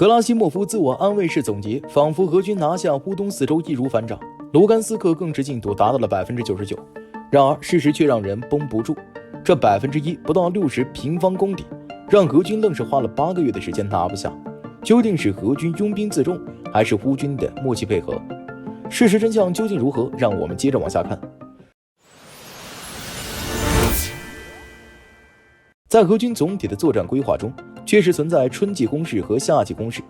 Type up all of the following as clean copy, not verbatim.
格拉西莫夫自我安慰式总结，仿佛俄军拿下乌东4州易如反掌。卢甘斯克更是进度达到了99%，然而事实却让人绷不住，这1%不到60平方公里，让俄军愣是花了8个月的时间拿不下。究竟是俄军拥兵自重，还是乌军的默契配合？事实真相究竟如何？让我们接着往下看。在俄军总体的作战规划中，确实存在春季攻势和夏季攻势。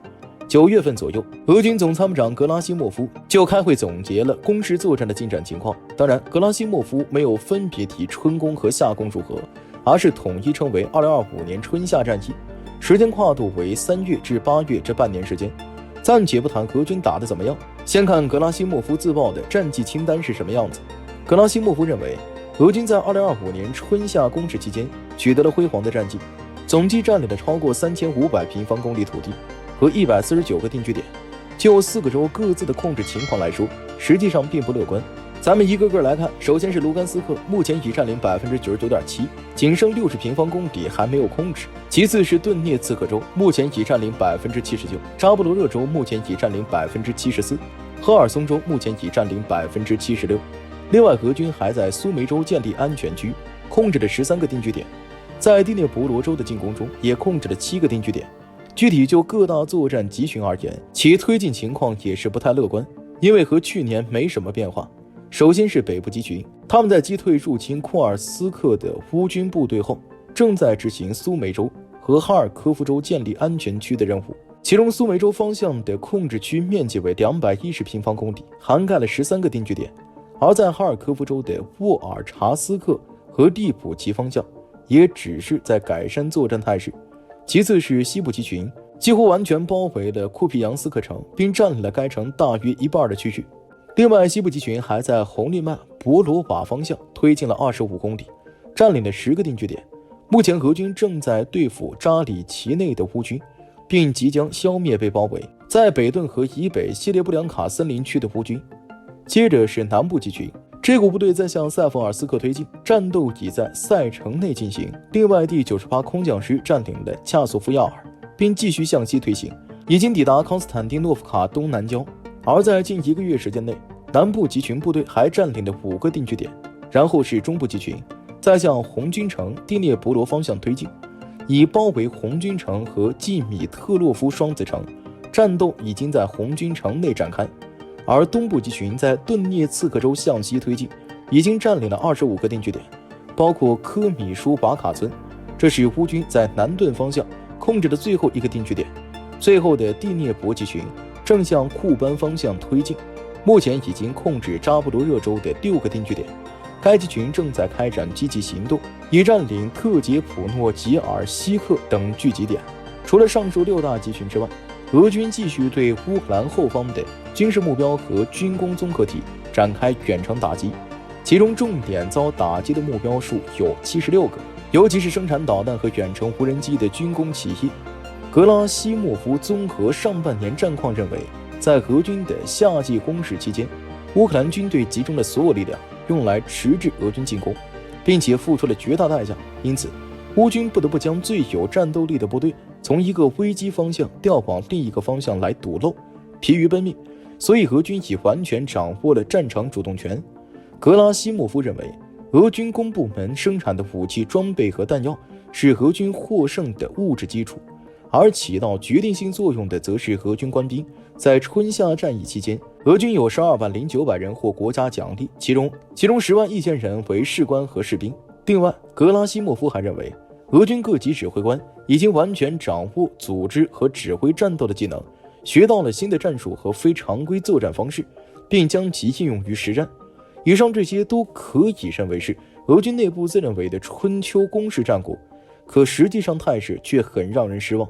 9月份左右，俄军总参谋长格拉西莫夫就开会总结了攻势作战的进展情况。当然，格拉西莫夫没有分别提春攻和夏攻如何，而是统一称为2025年春夏战役，时间跨度为3月至8月这半年时间。暂且不谈俄军打得怎么样，先看格拉西莫夫自曝的战绩清单是什么样子。格拉西莫夫认为，俄军在2025年春夏攻势期间取得了辉煌的战绩，总计占领了超过3500平方公里土地和149个定居点。就4个州各自的控制情况来说，实际上并不乐观。咱们一个个来看，首先是卢甘斯克，目前已占领 99.7%， 仅剩60平方公里还没有控制。其次是顿涅茨克州，目前已占领 79%， 扎波罗热州目前已占领 74%， 赫尔松州目前已占领 76%。另外，俄军还在苏梅州建立安全区，控制了13个定居点，在第聂伯罗州的进攻中也控制了7个定居点。具体就各大作战集群而言，其推进情况也是不太乐观，因为和去年没什么变化。首先是北部集群，他们在击退入侵库尔斯克的乌军部队后，正在执行苏梅州和哈尔科夫州建立安全区的任务。其中苏梅州方向的控制区面积为210平方公里，涵盖了13个定居点。而在哈尔科夫州的沃尔查斯克和利普奇方向，也只是在改善作战态势。其次是西部集群，几乎完全包围了库皮扬斯克城，并占领了该城大约一半的区域。另外，西部集群还在红利曼博罗瓦方向推进了25公里，占领了10个定居点。目前俄军正在对付扎里奇内的乌军，并即将消灭被包围在北顿河以北谢列布良卡森林区的乌军。接着是南部集群，这股部队在向塞弗尔斯克推进，战斗已在塞城内进行。另外，第98空降师占领了恰索夫亚尔，并继续向西推行，已经抵达康斯坦丁诺夫卡东南郊。而在近1个月时间内，南部集群部队还占领了5个定居点。然后是中部集群，再向红军城第聂伯罗方向推进，以包围红军城和季米特洛夫双子城，战斗已经在红军城内展开。而东部集群在顿涅茨克州向西推进，已经占领了25个定居点，包括科米舒巴卡村，这是乌军在南顿方向控制的最后一个定居点。最后的蒂涅伯集群正向库班方向推进，目前已经控制扎波罗热州的6个定居点。该集群正在开展积极行动，以占领特杰普诺吉尔西克等聚集点。除了上述6大集群之外，俄军继续对乌克兰后方的军事目标和军工综合体展开远程打击，其中重点遭打击的目标数有76个，尤其是生产导弹和远程无人机的军工企业。格拉西莫夫综合上半年战况认为，在俄军的夏季攻势期间，乌克兰军队集中了所有力量用来迟滞俄军进攻，并且付出了绝大代价，因此乌军不得不将最有战斗力的部队从一个危机方向调往另一个方向来堵漏，疲于奔命，所以俄军已完全掌握了战场主动权。格拉西莫夫认为，俄军工部门生产的武器装备和弹药是俄军获胜的物质基础，而起到决定性作用的则是俄军官兵。在春夏战役期间，俄军有120900人获国家奖励，其中101000人为士官和士兵。另外，格拉西莫夫还认为，俄军各级指挥官已经完全掌握组织和指挥战斗的技能，学到了新的战术和非常规作战方式，并将其应用于实战。以上这些都可以认为是俄军内部自认为的春秋攻势战果，可实际上态势却很让人失望。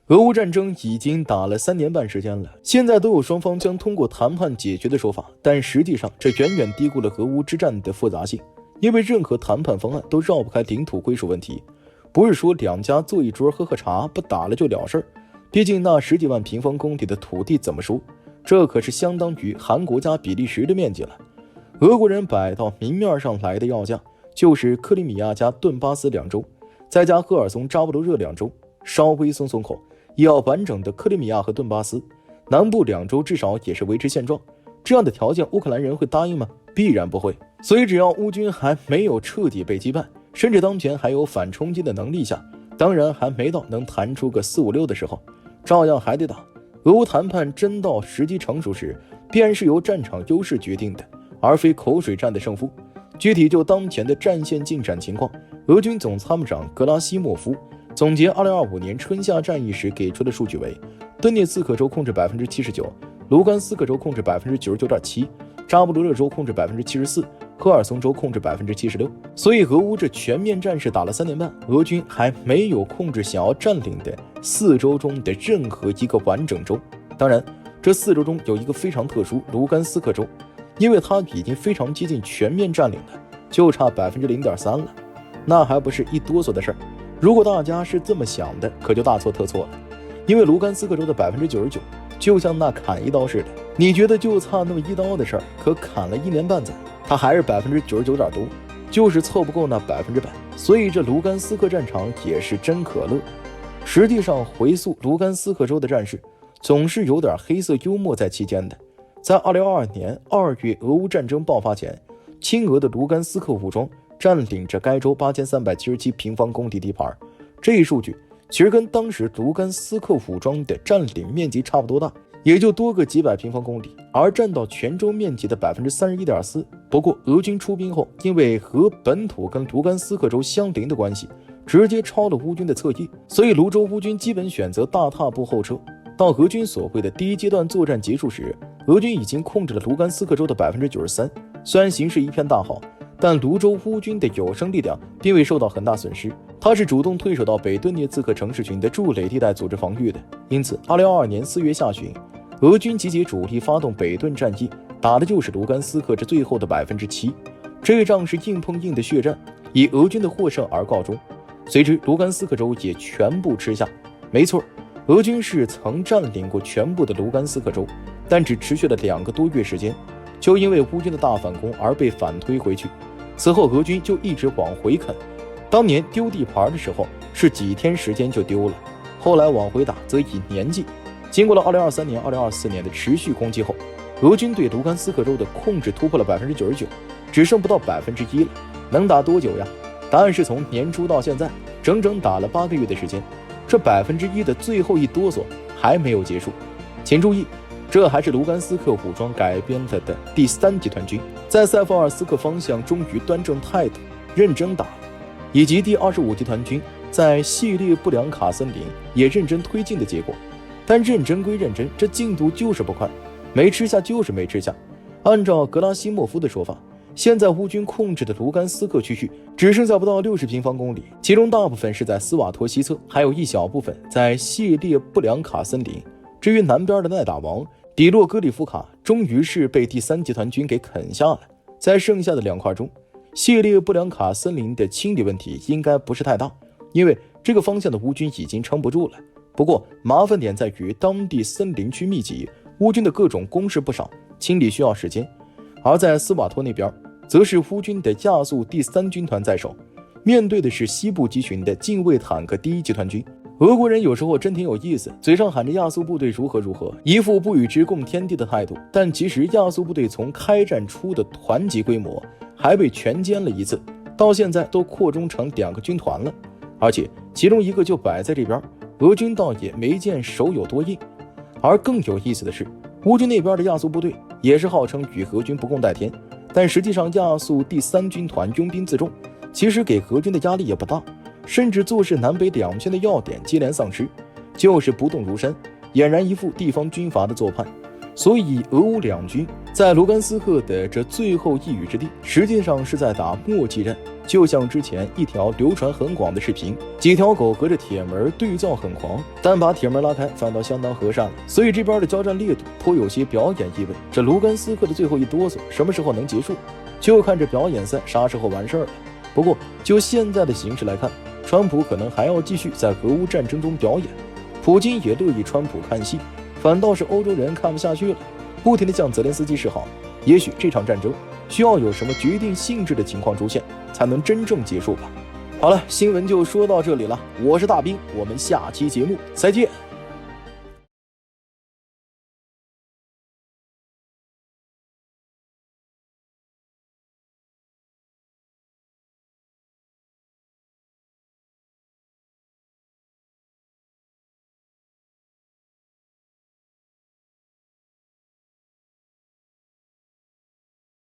俄乌战争已经打了3年半时间了，现在都有双方将通过谈判解决的说法，但实际上这远远低估了俄乌之战的复杂性，因为任何谈判方案都绕不开领土归属问题，不是说两家坐一桌喝喝茶不打了就了事儿。毕竟那10几万平方公里的土地怎么说，这可是相当于韩国加比利时的面积了。俄国人摆到明面上来的要价就是克里米亚加顿巴斯2州，再加赫尔松、扎波罗热2州，稍微松松口，也要完整的克里米亚和顿巴斯，南部2州至少也是维持现状。这样的条件，乌克兰人会答应吗？必然不会。所以只要乌军还没有彻底被击败，甚至当前还有反冲击的能力下，当然还没到能弹出个4、5、6的时候，照样还得打。俄乌谈判真到时机成熟时，必然是由战场优势决定的，而非口水战的胜负。具体就当前的战线进展情况，俄军总参谋长格拉西莫夫总结2025年春夏战役时给出的数据为：顿涅茨克州控制79%，卢甘斯克州控制99.7%，扎波罗热州控制74%，赫尔松州控制76%。所以俄乌这全面战事打了3年半，俄军还没有控制想要占领的4州中的任何一个完整州。当然，这4州中有一个非常特殊，卢甘斯克州，因为它已经非常接近全面占领了，就差0.3%了，那还不是一哆嗦的事儿。如果大家是这么想的，可就大错特错了。因为卢甘斯克州的99%就像那砍一刀似的，你觉得就差那么一刀的事儿，可砍了1年半载，它还是99%多，就是凑不够那100%。所以这卢甘斯克战场也是真可乐。实际上回溯卢甘斯克州的战事，总是有点黑色幽默在期间的。在2022年2月俄乌战争爆发前，亲俄的卢甘斯克武装占领着该州8377平方公里地盘，这一数据其实跟当时卢甘斯克武装的占领面积差不多大，也就多个几百平方公里，而占到全州面积的31.4%。不过俄军出兵后，因为和本土跟卢甘斯克州相邻的关系，直接超了乌军的侧翼，所以泸州乌军基本选择大踏步后撤。到俄军所谓的第一阶段作战结束时，俄军已经控制了卢甘斯克州的93%。虽然形势一片大好，但泸州乌军的有生力量并未受到很大损失，他是主动退守到北顿涅茨克城市群的筑垒地带组织防御的。因此2022年4月下旬，俄军集结主力发动北顿战役，打的就是卢甘斯克这最后的7%。这仗是硬碰硬的血战，以俄军的获胜而告终。随之卢甘斯克州也全部吃下。没错，俄军是曾占领过全部的卢甘斯克州，但只持续了2个多月时间，就因为乌军的大反攻而被反推回去。此后俄军就一直往回啃，当年丢地盘的时候是几天时间就丢了，后来往回打则以年计。经过了2023年、2024年的持续攻击后，俄军对卢甘斯克州的控制突破了99%，只剩不到1%了。能打多久呀？答案是从年初到现在，整整打了8个月的时间。这1%的最后一哆嗦还没有结束。请注意，这还是卢甘斯克武装改编了的第3集团军在塞夫尔斯克方向终于端正态度，认真打了，以及第25集团军在系列布良卡森林也认真推进的结果。但认真归认真，这进度就是不快，没吃下就是没吃下。按照格拉西莫夫的说法，现在乌军控制的卢甘斯克区域只剩下不到60平方公里，其中大部分是在斯瓦托西侧，还有一小部分在谢列布良卡森林。至于南边的奈打王底洛戈里夫卡，终于是被第3集团军给啃下了。在剩下的2块中，谢列布良卡森林的清理问题应该不是太大，因为这个方向的乌军已经撑不住了。不过麻烦点在于当地森林区密集，乌军的各种工事不少，清理需要时间。而在斯瓦托那边，则是乌军的亚速第3军团在手，面对的是西部集群的近卫坦克第1集团军。俄国人有时候真挺有意思，嘴上喊着亚速部队如何如何，一副不与之共天地的态度，但其实亚速部队从开战初的团级规模还被全歼了一次，到现在都扩充成2个军团了，而且其中一个就摆在这边，俄军倒也没见手有多硬。而更有意思的是，乌军那边的亚速部队也是号称与俄军不共戴天，但实际上亚速第3军团拥兵自重，其实给俄军的压力也不大，甚至坐视南北两军的要点接连丧失，就是不动如山，俨然一副地方军阀的做派。所以俄乌两军在卢甘斯克的这最后一隅之地，实际上是在打默契战。就像之前一条流传很广的视频，几条狗隔着铁门对造很狂，但把铁门拉开反倒相当和善了。所以这边的交战烈度颇有些表演意味。这卢甘斯克的最后一哆嗦什么时候能结束，就看这表演赛啥时候完事儿了。不过就现在的形势来看，川普可能还要继续在俄乌战争中表演，普京也乐意川普看戏，反倒是欧洲人看不下去了，不停地向泽连斯基示好。也许这场战争需要有什么决定性质的情况出现，才能真正结束吧。好了，新闻就说到这里了，我是大兵，我们下期节目再见。